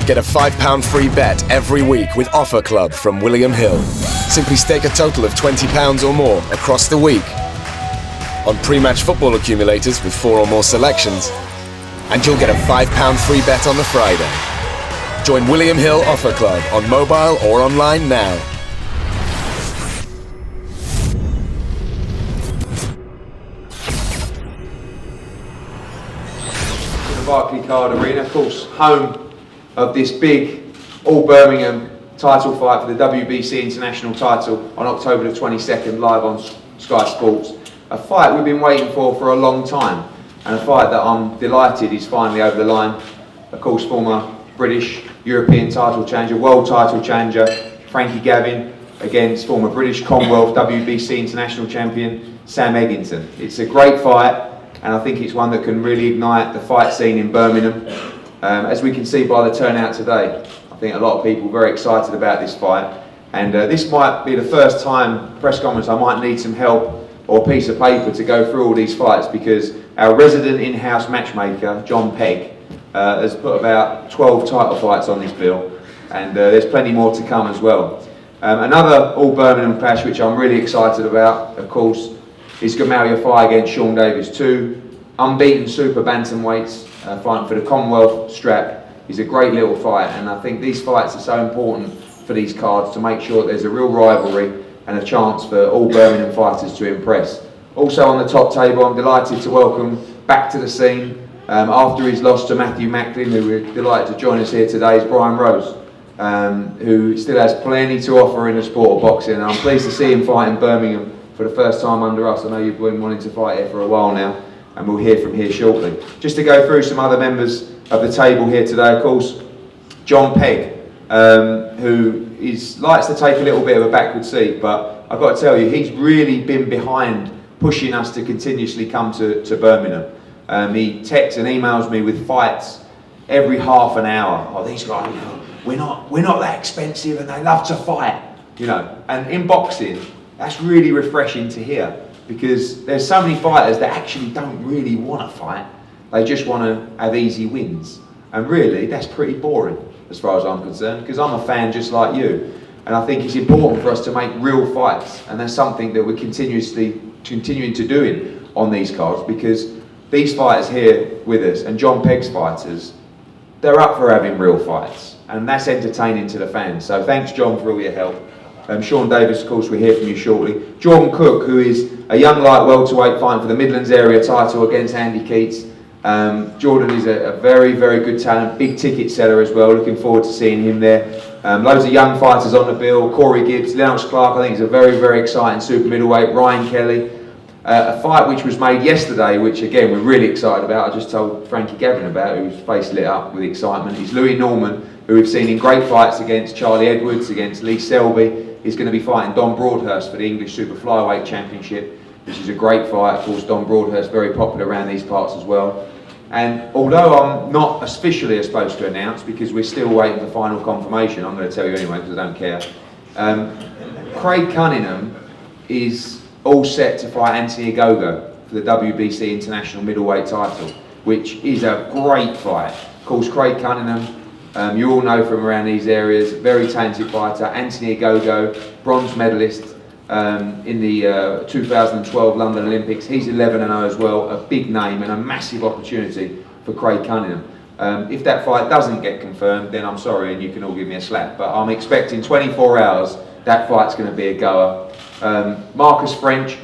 Get a £5 free bet every week with Offer Club from William Hill. Simply stake a total of £20 or more across the week on pre-match football accumulators with 4 or more selections, and you'll get a £5 free bet on the Friday. Join William Hill Offer Club on mobile or online now. The BoxCard Arena, of course, home of this big all-Birmingham title fight for the WBC International title on October the 22nd, live on Sky Sports. A fight we've been waiting for a long time, and a fight that I'm delighted is finally over the line. Of course, former British European title challenger, world title challenger, Frankie Gavin, against former British Commonwealth WBC International champion, Sam Eggington. It's a great fight, and I think it's one that can really ignite the fight scene in Birmingham. As we can see by the turnout today, I think a lot of people are very excited about this fight, and this might be the first time press conference I might need some help or a piece of paper to go through all these fights, because our resident in-house matchmaker, John Pegg, has put about 12 title fights on this bill, and there's plenty more to come as well. Another all-Birmingham clash which I'm really excited about, of course, is Gamal Yafai against Sean Davis, 2 unbeaten super bantamweights fighting for the Commonwealth strap. Is a great little fight, and I think these fights are so important for these cards to make sure there's a real rivalry and a chance for all Birmingham fighters to impress. Also on the top table, I'm delighted to welcome back to the scene after his loss to Matthew Macklin, who we're delighted to join us here today, is Brian Rose, who still has plenty to offer in the sport of boxing, and I'm pleased to see him fight in Birmingham for the first time under us. I know you've been wanting to fight here for a while now, and we'll hear from here shortly. Just to go through some other members of the table here today, of course, John Pegg, who likes to take a little bit of a backward seat, but I've got to tell you, he's really been behind pushing us to continuously come to Birmingham. He texts and emails me with fights every half an hour. Oh, these guys, we're not that expensive, and they love to fight, And in boxing, that's really refreshing to hear, because there's so many fighters that actually don't really want to fight. They just want to have easy wins. And really, that's pretty boring as far as I'm concerned, because I'm a fan just like you. And I think it's important for us to make real fights. And that's something that we're continuing to do on these cards, because these fighters here with us, and John Pegg's fighters, they're up for having real fights. And that's entertaining to the fans. So thanks, John, for all your help. Sean Davis, of course, we'll hear from you shortly. Jordan Cook, who is a young light welterweight fighting for the Midlands area title against Andy Keats. Jordan is a very, very good talent, big ticket seller as well. Looking forward to seeing him there. Loads of young fighters on the bill. Corey Gibbs, Lennox Clark, I think is a very, very exciting super middleweight. Ryan Kelly. A fight which was made yesterday, which again we're really excited about. I just told Frankie Gavin about, whose face lit up with excitement. Is Louis Norman, who we've seen in great fights against Charlie Edwards, against Lee Selby. He's going to be fighting Don Broadhurst for the English Super Flyweight Championship, which is a great fight. Of course, Don Broadhurst very popular around these parts as well. And although I'm not officially supposed to announce, because we're still waiting for final confirmation, I'm going to tell you anyway because I don't care. Craig Cunningham is all set to fight Anthony Ogogo for the WBC International Middleweight title, which is a great fight. Of course, Craig Cunningham, you all know from around these areas, very talented fighter. Anthony Ogogo, bronze medalist in the 2012 London Olympics. He's 11-0 as well, a big name and a massive opportunity for Craig Cunningham. If that fight doesn't get confirmed, then I'm sorry and you can all give me a slap, but I'm expecting 24 hours that fight's going to be a goer. Marcus French,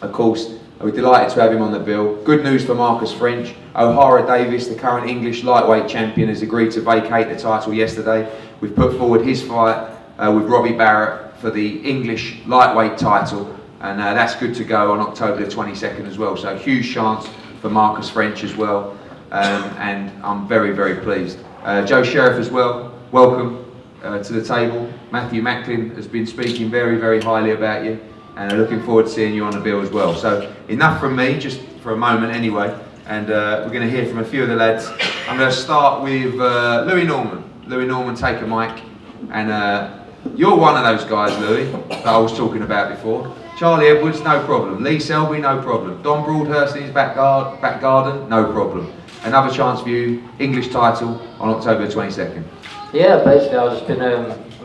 of course, we're delighted to have him on the bill. Good news for Marcus French. O'Hara Davis, the current English lightweight champion, has agreed to vacate the title yesterday. We've put forward his fight with Robbie Barrett for the English lightweight title, and that's good to go on October the 22nd as well. So huge chance for Marcus French as well, and I'm very, very pleased. Joe Sheriff as well, welcome to the table. Matthew Macklin has been speaking very, very highly about you, and looking forward to seeing you on the bill as well. So enough from me, just for a moment anyway, and we're going to hear from a few of the lads. I'm going to start with Louis Norman. Louis Norman, take a mic, and you're one of those guys, Louis, that I was talking about before. Charlie Edwards, no problem. Lee Selby, no problem. Don Broadhurst in his back garden, no problem. another chance for you, English title on October 22nd. Yeah, basically I've just been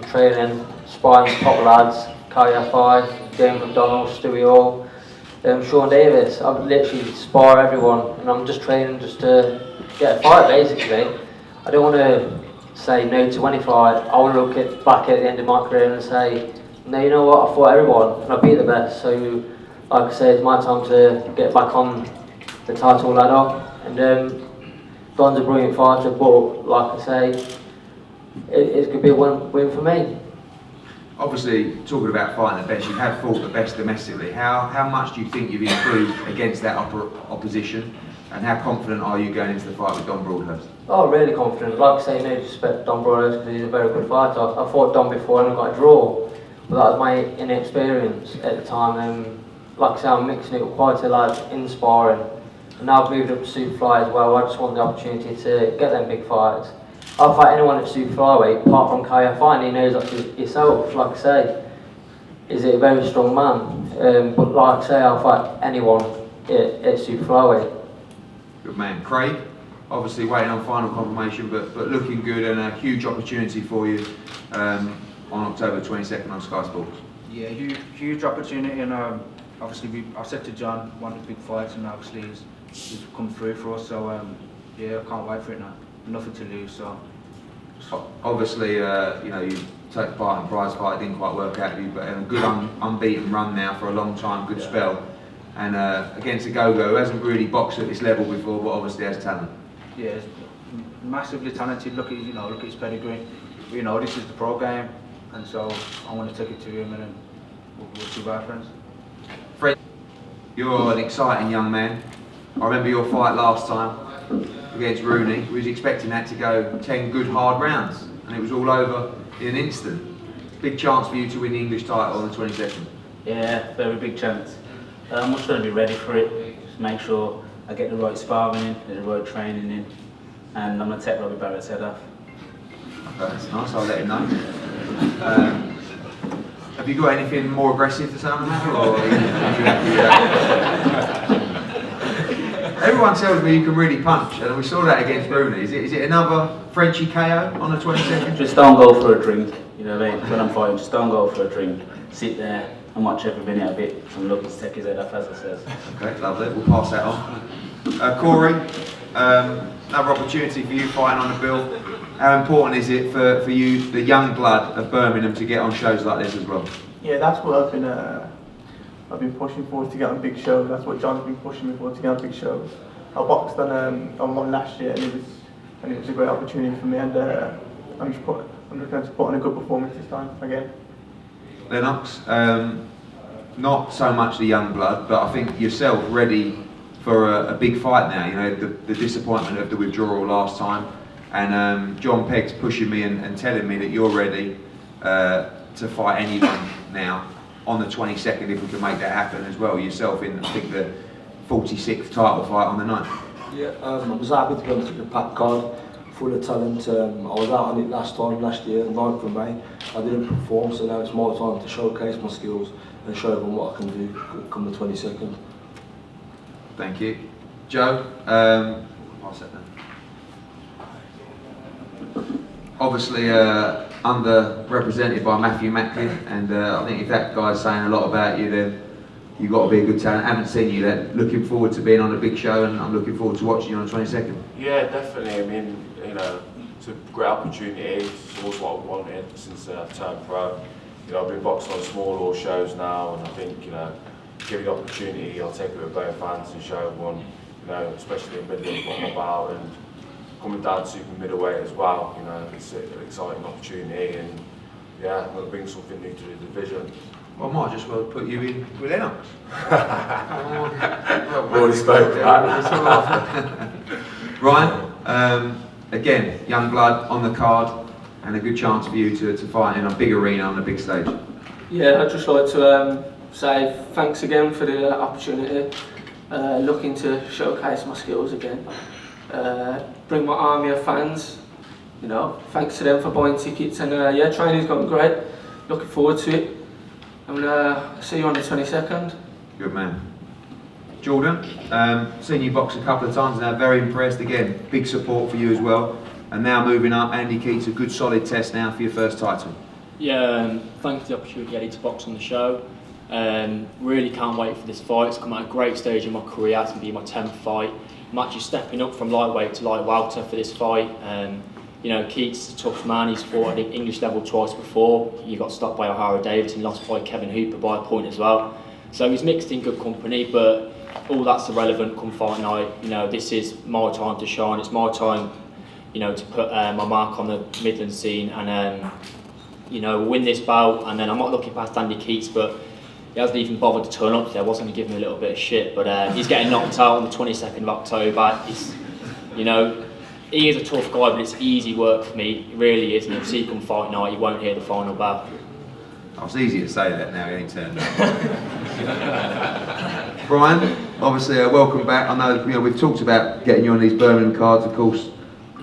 training, sparring with top lads, Kai, James McDonald, Stewie Hall, Sean Davis. I literally spar everyone, and I'm just training just to get a fight basically. I don't want to say no to any fight. I want to look back at the end of my career and say, no, you know what, I fought everyone and I beat the best. So like I say, it's my time to get back on the title ladder. And Don's a brilliant fighter, but like I say, it's going to be a win for me. Obviously, talking about fighting the best, you have fought the best domestically. How much do you think you've improved against that opposition, and how confident are you going into the fight with Don Broadhurst? Oh, really confident. Like I say, no disrespect to Don Broadhurst because he's a very good fighter. I fought Don before and I got a draw, but that was my inexperience at the time. Like I say, I'm mixing it with quite a lot in sparring, and now I've moved up to super fly as well. I just want the opportunity to get them big fights. I'll fight anyone at super flyweight apart from KFI, and he knows that himself. Like I say, he's a very strong man. But like I say, I'll fight anyone at super flyweight. Good man. Craig, obviously waiting on final confirmation, but looking good, and a huge opportunity for you on October 22nd on Sky Sports. Yeah, huge opportunity, and obviously I said to John, one of the big fights, and obviously he's come through for us. So yeah, I can't wait for it now. Nothing to lose, so. Obviously, you know, you take part in prize fight, it didn't quite work out for you, but a good unbeaten run now for a long time, good spell. And against a Go-Go who hasn't really boxed at this level before, but obviously has talent. Yeah, massively talented. Look at his pedigree. You know, this is the pro game, and so I want to take it to him, and then we'll see what happens. Fred, you're an exciting young man. I remember your fight last time against Rooney. We was expecting that to go 10 good hard rounds, and it was all over in an instant. Big chance for you to win the English title on the 22nd. Yeah, very big chance. I'm just going to be ready for it. Just make sure I get the right sparring in, the right training in, and I'm going to take Robbie Barrett's head off. Okay, that's nice, I'll let him know. Have you got anything more aggressive to say on that, or are you happy with that? Everyone tells me you can really punch, and we saw that against Rooney. Is it another Frenchie KO on the 22nd? Just don't go for a drink, you know what I mean? When I'm fighting, just don't go for a drink. Sit there and watch every minute of it and look to take his head off, as I says. Okay, lovely, we'll pass that on. Corey, another opportunity for you fighting on the bill. How important is it for you, the young blood of Birmingham, to get on shows like this as well? Yeah, that's what I've been pushing for, to get on big shows. That's what John's been pushing me for, to get on big shows. I boxed on one last year, and it was a great opportunity for me, and I'm just going to put on a good performance this time again. Lennox, not so much the young blood, but I think yourself ready for a big fight now. You know, the disappointment of the withdrawal last time, and John Pegg's pushing me and telling me that you're ready to fight anyone now on the 22nd, if we can make that happen as well. Yourself in, I think, the 46th title fight on the 9th. Yeah, I was happy to be able to get a packed card, full of talent. I was out on it last year, 9th of May. I didn't perform, so now it's my time to showcase my skills and show everyone what I can do come the 22nd. Thank you. Joe, pass that down. Obviously underrepresented by Matthew Macklin, and I think if that guy's saying a lot about you, then you've got to be a good talent. I haven't seen you then. Looking forward to being on a big show, and I'm looking forward to watching you on the 22nd. Yeah, definitely. I mean, you know, it's a great opportunity. It's always what I've wanted since I've turned pro. You know, I've been boxing on smaller shows now, and I think, you know, give the opportunity, I'll take it with both hands and show everyone, you know, especially in middleweight, what I'm about, and coming down to super middleweight as well. You know, it's an exciting opportunity, and yeah, I'm going to bring something new to the division. Well, I might just well put you in with Lennox. We've already spoken about that. Ryan, again, young blood on the card, and a good chance for you to fight in a big arena on a big stage. Yeah, I'd just like to say thanks again for the opportunity. Looking to showcase my skills again. Bring my army of fans. You know, thanks to them for buying tickets, and yeah, training's gone great. Looking forward to it. I'm gonna see you on the 22nd. Good man. Jordan, seen you box a couple of times now, very impressed again, big support for you as well. And now moving up, Andy Keats, a good solid test now for your first title. Yeah, thanks for the opportunity Eddie, to box on the show. Really can't wait for this fight. It's come at a great stage in my career. It's going to be my 10th fight. I'm actually stepping up from lightweight to light welter for this fight. You know, Keats is a tough man. He's fought at the English level twice before. He got stopped by O'Hara Davis and lost by Kevin Hooper by a point as well. So he's mixed in good company, but all that's irrelevant come fight night. You know, this is my time to shine. It's my time, you know, to put my mark on the Midland scene and, you know, win this bout. And then I'm not looking past Andy Keats, but he hasn't even bothered to turn up today. I was going to give him a little bit of shit, but he's getting knocked out on the 22nd of October. He's, you know, he is a tough guy, but it's easy work for me. It really is. And if he come fight night, he won't hear the final bell. Oh, it's easy to say that now, he ain't turned up. Brian, obviously welcome back. I know, you know, we've talked about getting you on these Birmingham cards, of course.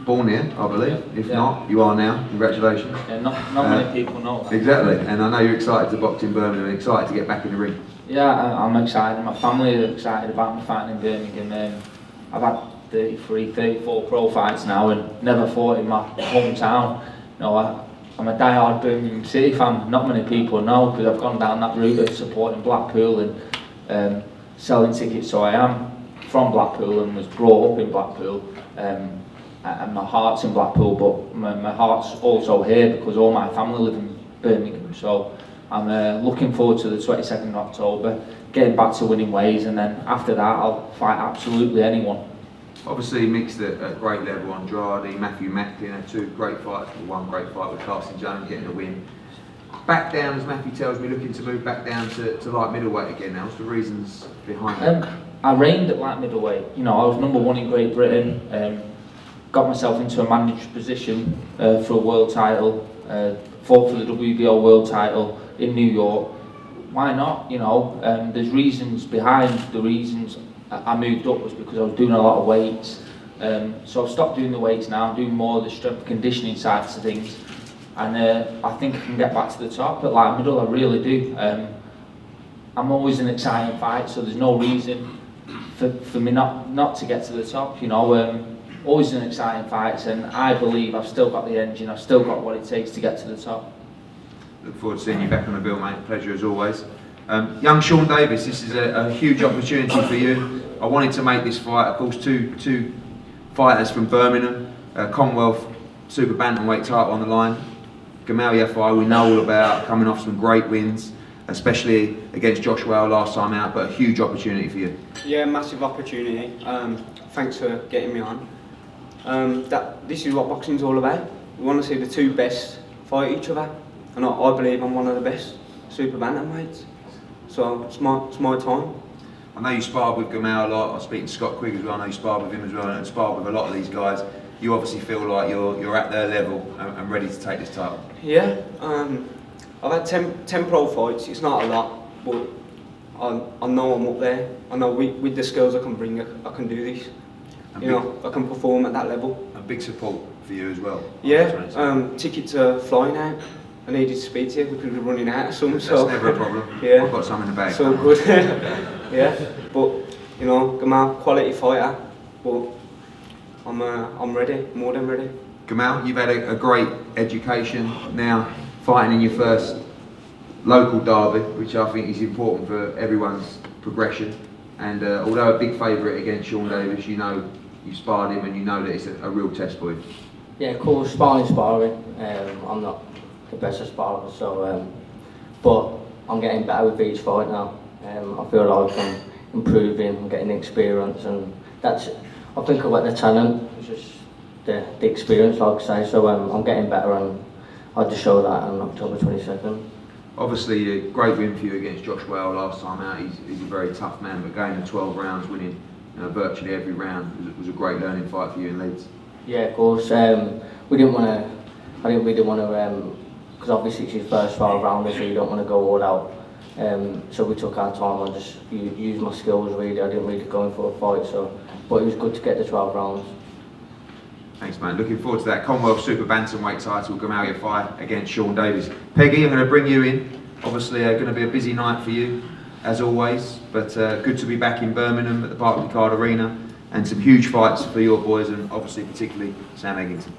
Born here, I believe. If not, you are now. Congratulations. Yeah, not many people know that. Exactly, and I know you're excited to box in Birmingham and excited to get back in the ring. Yeah, I'm excited. My family are excited about me fighting in Birmingham. I've had 33, 34 pro fights now and never fought in my hometown. You know, I'm a die-hard Birmingham City fan. Not many people know because I've gone down that route of supporting Blackpool and selling tickets. So I am from Blackpool and was brought up in Blackpool. And my heart's in Blackpool, but my heart's also here because all my family live in Birmingham. So I'm looking forward to the 22nd of October, getting back to winning ways, and then after that I'll fight absolutely anyone. Obviously mixed at great level, Andrade, Matthew Macklin had two great fights, one great fight with Carson Jones getting a win. Back down, as Matthew tells me, looking to move back down to light middleweight again now. What's the reasons behind that? I reigned at light middleweight. You know, I was #1 in Great Britain. Got myself into a managed position for a world title, fought for the WBO world title in New York. Why not? You know, there's reasons behind the reasons I moved up was because I was doing a lot of weights. So I've stopped doing the weights now. I'm doing more of the strength conditioning side of things, and I think I can get back to the top at light middle. I really do. I'm always an exciting fight, so there's no reason for me not to get to the top. You know. Always an exciting fights, and I believe I've still got the engine, I've still got what it takes to get to the top. Look forward to seeing you back on the bill, mate. Pleasure as always. Young Sean Davis, this is a huge opportunity for you. I wanted to make this fight, of course, two fighters from Birmingham, Commonwealth Super Bantamweight title on the line. Gamal Yafai, we know all about, coming off some great wins, especially against Josh Wale last time out, but a huge opportunity for you. Yeah, massive opportunity. Thanks for getting me on. This is what boxing's all about. We want to see the two best fight each other, and I believe I'm one of the best super bantamweights. So it's my time. I know you sparred with Gamal a lot. I was speaking to Scott Quigg as well. I know you sparred with him as well, and sparred with a lot of these guys. You obviously feel like you're at their level and ready to take this title. Yeah, I've had 10 pro fights. It's not a lot, but I know I'm up there. I know with the skills I can bring, I can do this. And you know, I can perform at that level. A big support for you as well. Yeah, ticket to flying out. I needed to speak to you because we're running out of some. That's so never a problem. Yeah, I've got some in the bag. So good. Yeah, but you know, Gamal, quality fighter, but I'm ready, more than ready. Gamal, you've had a great education now, fighting in your first local derby, which I think is important for everyone's progression. And although a big favourite against Sean Davis, you know you sparred him and you know that it's a real test for you. Yeah, of course, sparring. I'm not the best of sparring, so but I'm getting better with each fight now. I feel like I'm improving, I'm getting experience, and I think I've got the talent, it's just the experience, like I say. So I'm getting better, and I'll just show that on October 22nd. Obviously, a great win for you against Josh Wale last time out. He's a very tough man, but going to 12 rounds, winning virtually every round was a great learning fight for you in Leeds. Yeah, of course. We didn't want to. I didn't really want to, because obviously it's his first 12 rounder, so you don't want to go all out. So we took our time and just used my skills really. I didn't really go in for a fight, but it was good to get the 12 rounds. Thanks, man. Looking forward to that Commonwealth Super Bantamweight title, Gamal Yafai against Sean Davis. Peggy, I'm going to bring you in. Obviously, going to be a busy night for you. as always, but good to be back in Birmingham at the BoxNation Arena, and some huge fights for your boys, and obviously particularly Sam Eggington.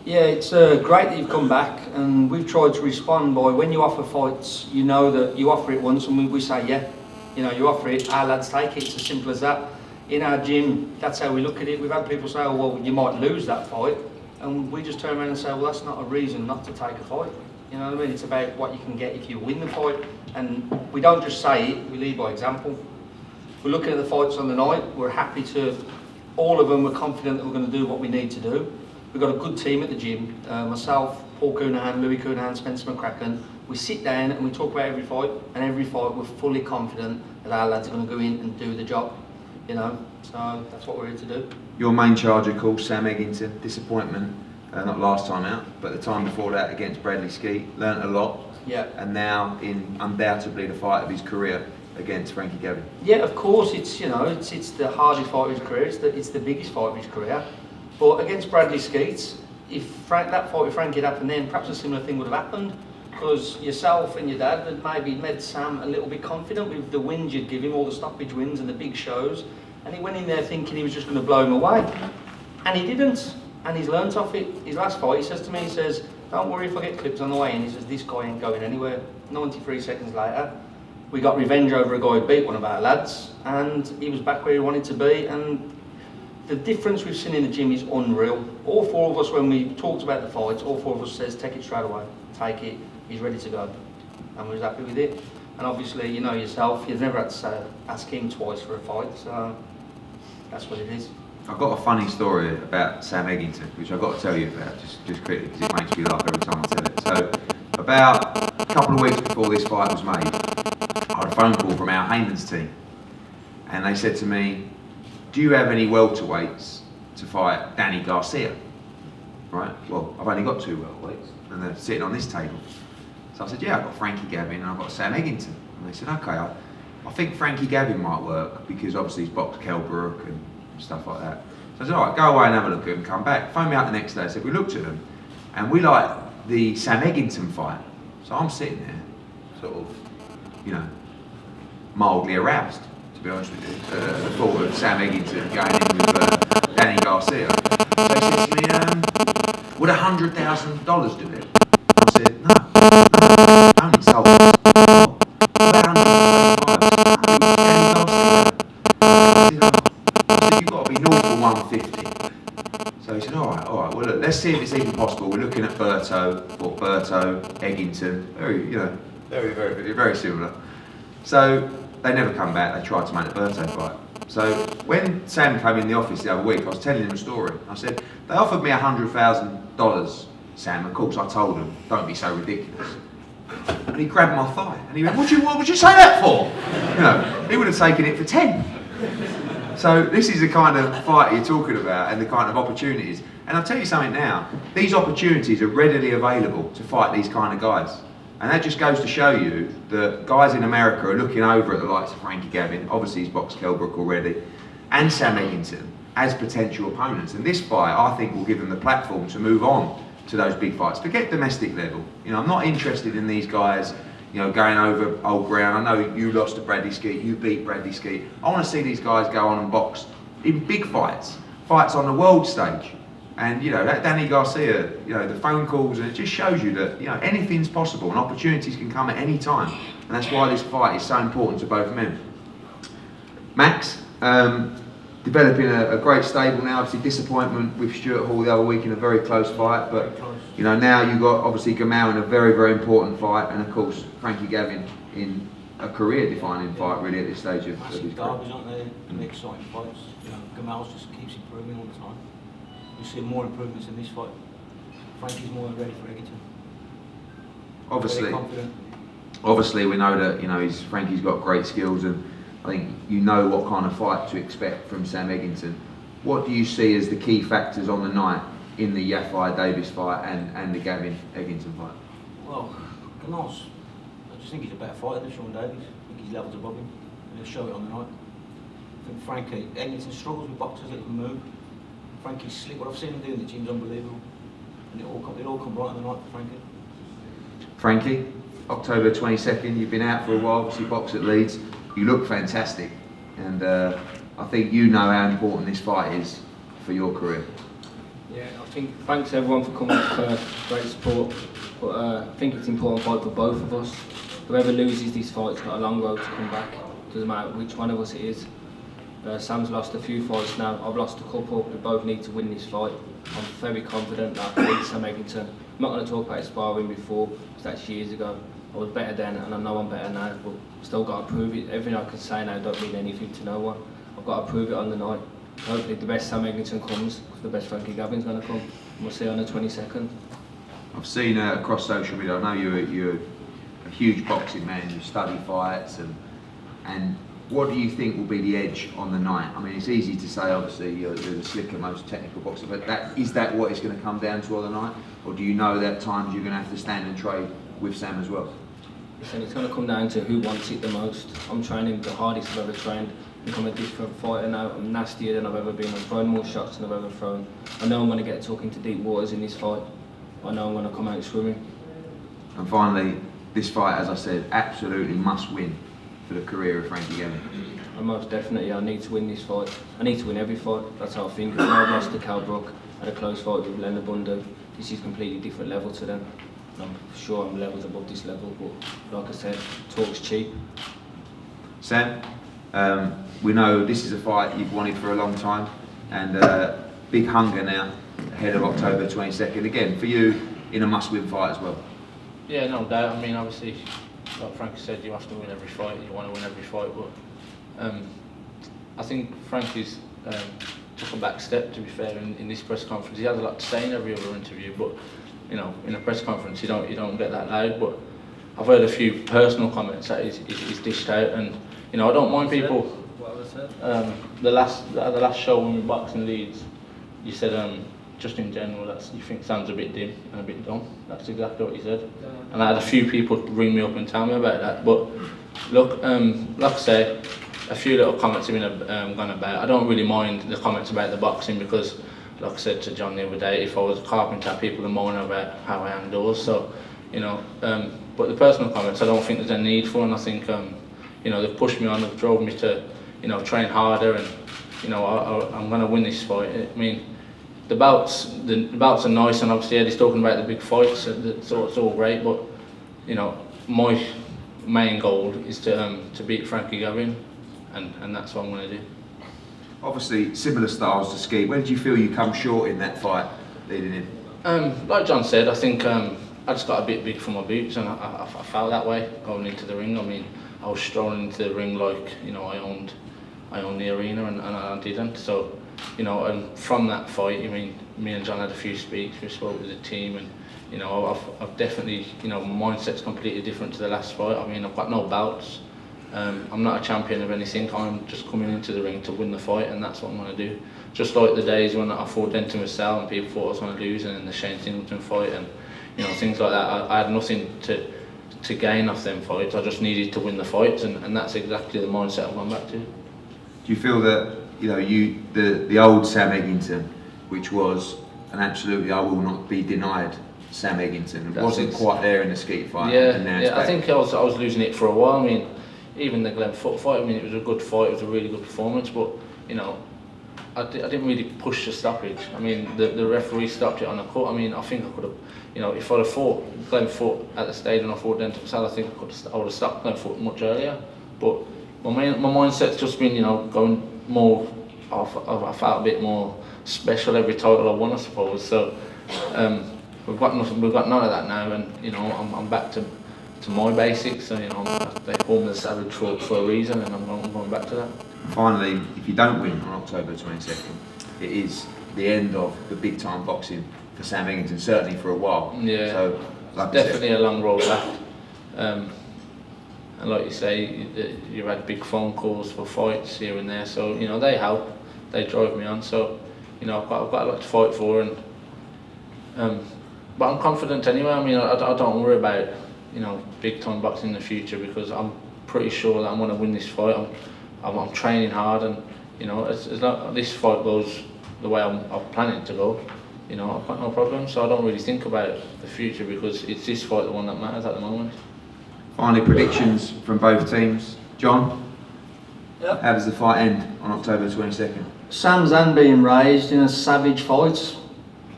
Yeah, it's great that you've come back, and we've tried to respond by, when you offer fights, you know that you offer it once and we say yeah. You know, you offer it, our lads take it, it's as simple as that. In our gym, that's how we look at it. We've had people say, oh well, you might lose that fight, and we just turn around and say, well, that's not a reason not to take a fight. You know what I mean? It's about what you can get if you win the fight, and we don't just say it, we lead by example. We're looking at the fights on the night, we're happy to, all of them, we're confident that we're going to do what we need to do. We've got a good team at the gym, myself, Paul Coonahan, Louis Coonahan, Spencer McCracken. We sit down and we talk about every fight, and every fight we're fully confident that our lads are going to go in and do the job, you know, so that's what we're here to do. Your main charge, of course, Sam Eggington, disappointment, not last time out, but the time before that against Bradley Skeet, learnt a lot, yeah. And now in undoubtedly the fight of his career against Frankie Gavin. Yeah, of course, it's, you know, it's the hardest fight of his career, it's the biggest fight of his career, but against Bradley Skeet, if that fight with Frankie had happened then, perhaps a similar thing would have happened, because yourself and your dad had maybe made Sam a little bit confident with the wins you'd give him, all the stoppage wins and the big shows, and he went in there thinking he was just going to blow him away, and he didn't, and he's learnt off it. His last fight, he says to me, he says, don't worry if I get clipped on the way in, he says, this guy ain't going anywhere. 93 seconds later, we got revenge over a guy who beat one of our lads, and he was back where he wanted to be, and the difference we've seen in the gym is unreal. All four of us, when we talked about the fights, all four of us says, take it straight away, take it, he's ready to go. And we was happy with it. And obviously, you know yourself, you've never had to ask him twice for a fight, so that's what it is. I've got a funny story about Sam Eggington, which I've got to tell you about, just quickly, because it makes me laugh every time I tell it. So, about a couple of weeks before this fight was made, I had a phone call from our Hayman's team, and they said to me, do you have any welterweights to fight Danny Garcia? Right, well, I've only got 2 welterweights, and they're sitting on this table. So I said, yeah, I've got Frankie Gavin and I've got Sam Eggington. And they said, okay, I think Frankie Gavin might work, because obviously he's boxed Kell Brook and stuff like that. So I said, all right, go away and have a look at them, come back. Phone me out the next day. I said, we looked at them, and we like the Sam Eggington fight. So I'm sitting there, sort of, you know, mildly aroused, to be honest with you, the thought of Sam Eggington going in with Danny Garcia. So he said to me, would $100,000 do it? I said, no, only sold. What? About 125. Danny Garcia. I said, you've got to be north of 150. So he said, all right, well look, let's see if it's even possible. We're looking at Berto, Eggington, very similar. So they never come back, they tried to make the Berto fight. So when Sam came in the office the other week, I was telling him a story. I said, they offered me $100,000, Sam. Of course I told him, don't be so ridiculous. And he grabbed my thigh and he went, what would you say that for? You know, he would have taken it for 10. So this is the kind of fight you're talking about, and the kind of opportunities. And I'll tell you something now, these opportunities are readily available to fight these kind of guys. And that just goes to show you that guys in America are looking over at the likes of Frankie Gavin, obviously he's boxed Kell Brook already, and Sam Eggington as potential opponents. And this fight, I think, will give them the platform to move on to those big fights. Forget domestic level. You know, I'm not interested in these guys, you know, going over old ground. I know you lost to Bradley Skeet, you beat Bradley Skeet. I want to see these guys go on and box in big fights, fights on the world stage. And, you know, that Danny Garcia, you know, the phone calls, and it just shows you that, you know, anything's possible and opportunities can come at any time. And that's why this fight is so important to both men. Max, developing a great stable now. Obviously disappointment with Stuart Hall the other week in a very close fight, but you know, now you've got obviously Gamal in a very, very important fight, and of course Frankie Gavin in a career-defining fight really at this stage of his career. Derbies, aren't they? The exciting fights. You know, Gamal just keeps improving all the time. You see more improvements in this fight. Frankie's more than ready for Eggington. Obviously we know that, you know, Frankie's got great skills, and I think you know what kind of fight to expect from Sam Eggington. What do you see as the key factors on the night in the Yafai Davis fight and the Gavin Eggington fight? Well, Gamal's, I just think he's a better fighter than Sean Davies. I think he's levels above him, and he'll show it on the night. I think Frankie, Eggington struggles with boxers that can move. Frankie's slick. What I've seen him do in the gym's unbelievable, and it all come right on the night for Frankie. Frankie, October 22nd, you've been out for a while, obviously boxed at Leeds. you look fantastic, and I think you know how important this fight is for your career. Yeah, I think thanks everyone for coming first, great support, but I think it's an important fight for both of us. Whoever loses this fight's got a long road to come back, doesn't matter which one of us it is. Sam's lost a few fights now, I've lost a couple, we both need to win this fight. I'm very confident that I beat Sam Eggington. I'm not going to talk about sparring before, because that's years ago. I was better then and I know I'm better now, but still got to prove it. Everything I can say now don't mean anything to no one. I've got to prove it on the night. Hopefully the best Sam Eggington comes, the best Frankie Gavin's going to come. And we'll see on the 22nd. I've seen across social media, I know you're a huge boxing man, you study fights, and what do you think will be the edge on the night? I mean, it's easy to say, obviously, you're the slicker, most technical boxer, but is that what it's going to come down to on the night? Or do you know that at times you're going to have to stand and trade with Sam as well? Listen, it's going to come down to who wants it the most. I'm training the hardest I've ever trained. I'm a different fighter now. I'm nastier than I've ever been. I'm throwing more shots than I've ever thrown. I know I'm going to get tucked into deep waters in this fight. I know I'm going to come out swimming. And finally, this fight, as I said, absolutely must win for the career of Frankie Gavin. Most definitely, I need to win this fight. I need to win every fight. That's how I think. I know I've lost to Cal Brook, had a close fight with Leonard Bundu. This is a completely different level to them. And I'm sure I'm levels above this level, but like I said, talk's cheap. Sam, we know this is a fight you've wanted for a long time, and big hunger now ahead of October 22nd. Again, for you, in a must-win fight as well. Yeah, no doubt. I mean, obviously, like Frankie said, you have to win every fight. You want to win every fight, but I think Frankie's took a back step. To be fair, in this press conference, he has a lot to say in every other interview, but you know, in a press conference, you don't get that loud. But I've heard a few personal comments that he's dished out, and you know, I don't mind people. The last show when we boxed in Leeds, you said just in general that you think Sam's a bit dim and a bit dumb. That's exactly what you said. And I had a few people ring me up and tell me about that. But look, like I say, a few little comments have been gone about. I don't really mind the comments about the boxing because, like I said to John the other day, if I was a carpenter, people would moan about how I hang doors. So, you know, but the personal comments, I don't think there's a need for, and I think, you know, they've pushed me on, they've drove me to, you know, train harder, and you know, I'm going to win this fight. I mean, the bouts are nice, and obviously Eddie's talking about the big fights, so it's all great. But you know, my main goal is to beat Frankie Gavin, and that's what I'm going to do. Obviously, similar styles to Ski. Where did you feel you come short in that fight leading in? Like John said, I think I just got a bit big for my boots, and I felt that way going into the ring. I mean, I was strolling into the ring like, you know, I owned the arena, and I didn't. So, you know, and from that fight, I mean, me and John had a few speaks. We spoke with the team, and you know, I've definitely, you know, my mindset's completely different to the last fight. I mean, I've got no bouts. I'm not a champion of anything. I'm just coming into the ring to win the fight, and that's what I'm going to do. Just like the days when I fought Denton Vassell and people thought I was going to lose, and in the Shane Singleton fight, and you know, things like that. I had nothing to gain off them fights. I just needed to win the fights, and that's exactly the mindset I've gone back to. Do you feel that, you know, the old Sam Eggington, which was an absolutely, I will not be denied Sam Eggington, wasn't quite there in the Skeet fight? Yeah, I think I was losing it for a while. I mean, even the Glenn Foot fight, I mean, it was a good fight, it was a really good performance, but you know, I didn't really push the stoppage. I mean, the referee stopped it on the cut. I mean, I think I could have, you know, if I'd have fought Glenn Foot at the stage and I fought Denton Vassell, I think I would have stopped Glenn Foot much earlier. But my mindset's just been, you know, going more, I felt a bit more special every title I won, I suppose. So we've got none of that now, and you know, I'm back to my basics. So you know, they call me the savage for a reason, and I'm going back to that. Finally, if you don't win on October 22nd, it is the end of the big time boxing for Sam Eggington, certainly for a while. Yeah, so, like definitely a long road left. And like you say, you've had big phone calls for fights here and there, so you know, they help, they drive me on. So you know, I've got a lot to fight for, and but I'm confident anyway. I mean, I don't worry about, you know, big time boxing in the future, because I'm pretty sure that I'm going to win this fight. I'm training hard, and you know, as long this fight goes the way I'm planning to go, you know, I've got no problem. So I don't really think about the future, because it's this fight, the one that matters at the moment. Finally, predictions from both teams. John? How does the fight end on October 22nd? Sam's hand being raised in a savage fight.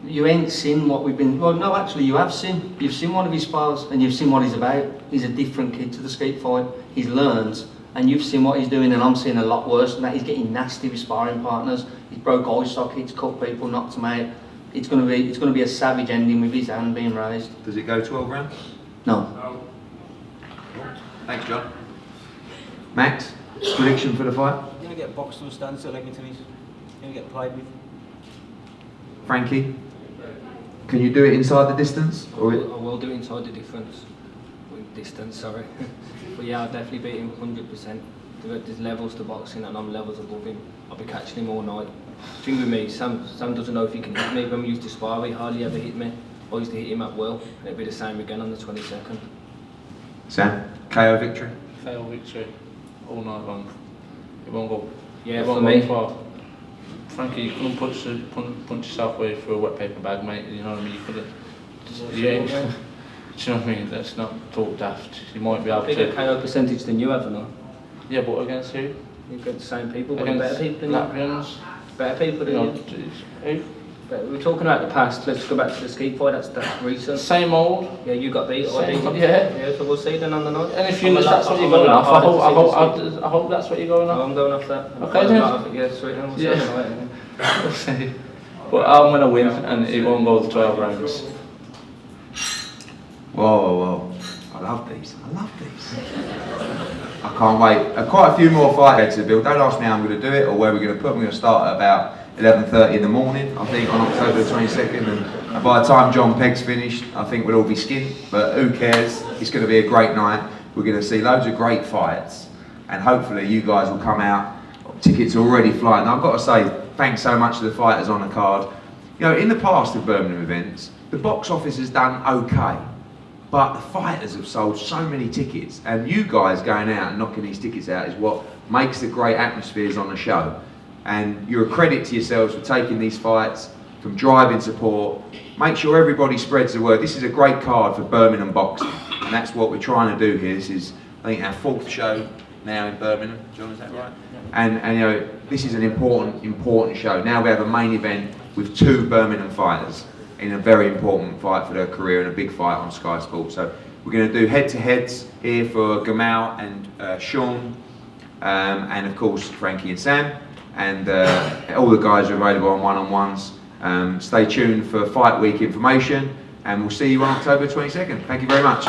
You ain't seen what we've been. Well, no, actually, you have seen. You've seen one of his spars, and you've seen what he's about. He's a different kid to the skeet fight. He's learned, and you've seen what he's doing, and I'm seeing a lot worse than that. He's getting nasty with sparring partners. He's broke eye sockets, cut people, knocked them out. It's going to be a savage ending with his hand being raised. Does it go 12 rounds? No. Thanks, John. Max, prediction for the fight? You're going to get boxed to a standstill, Eggington. You're going to get played with. Frankie, can you do it inside the distance? I will do it inside the distance, sorry. But yeah, I'll definitely beat him 100%. There's levels to boxing and I'm levels above him. I'll be catching him all night. The thing with me, Sam doesn't know if he can hit me. When we used to spar, he hardly ever hit me. I used to hit him at will, and it'll be the same again on the 22nd. Sam, KO victory? KO victory, all night long. It won't go. Yeah, it for won't me. go far. Frankie, you couldn't punch yourself away through a wet paper bag, mate. You know what I mean? You couldn't. Yeah. Do you know what I mean? Let's not talk daft. You might be able to. Bigger KO percentage than you ever know. Yeah, but against who? You've got the same people, but Against better people than you. Latvians. Better people than you. Who? But we're talking about the past. Let's go back to the skeet fight. That's recent. Same old. Yeah, you got beat. I beat you. Yeah. So we'll see then on the night. And if that's what you're going off, I hope that's what you're going off. I'm going off that. Okay then. Yeah, sweet. We'll see on the night. We'll see. But I'm going to win, and it won't go to 12 rounds. Whoa. I love these. I can't wait. Quite a few more fights to build. Don't ask me how I'm going to do it or where we're going to put them. We're going to start at about 11:30 in the morning, I think, on October the 22nd. And by the time John Pegg's finished, I think we'll all be skinned. But who cares? It's going to be a great night. We're going to see loads of great fights. And hopefully you guys will come out. Tickets are already flying. I've got to say, thanks so much to the fighters on the card. You know, in the past of Birmingham events, the box office has done okay. But the fighters have sold so many tickets, and you guys going out and knocking these tickets out is what makes the great atmospheres on the show. And you're a credit to yourselves for taking these fights, from driving support. Make sure everybody spreads the word. This is a great card for Birmingham boxing, and that's what we're trying to do here. This is, I think, our 4th show now in Birmingham. John, is that right? And you know, this is an important show. Now we have a main event with 2 Birmingham fighters in a very important fight for their career and a big fight on Sky Sports. So we're going to do head-to-heads here for Gamal and Sean, and of course Frankie and Sam, and all the guys are available on one-on-ones. Stay tuned for Fight Week information, and we'll see you on October 22nd. Thank you very much.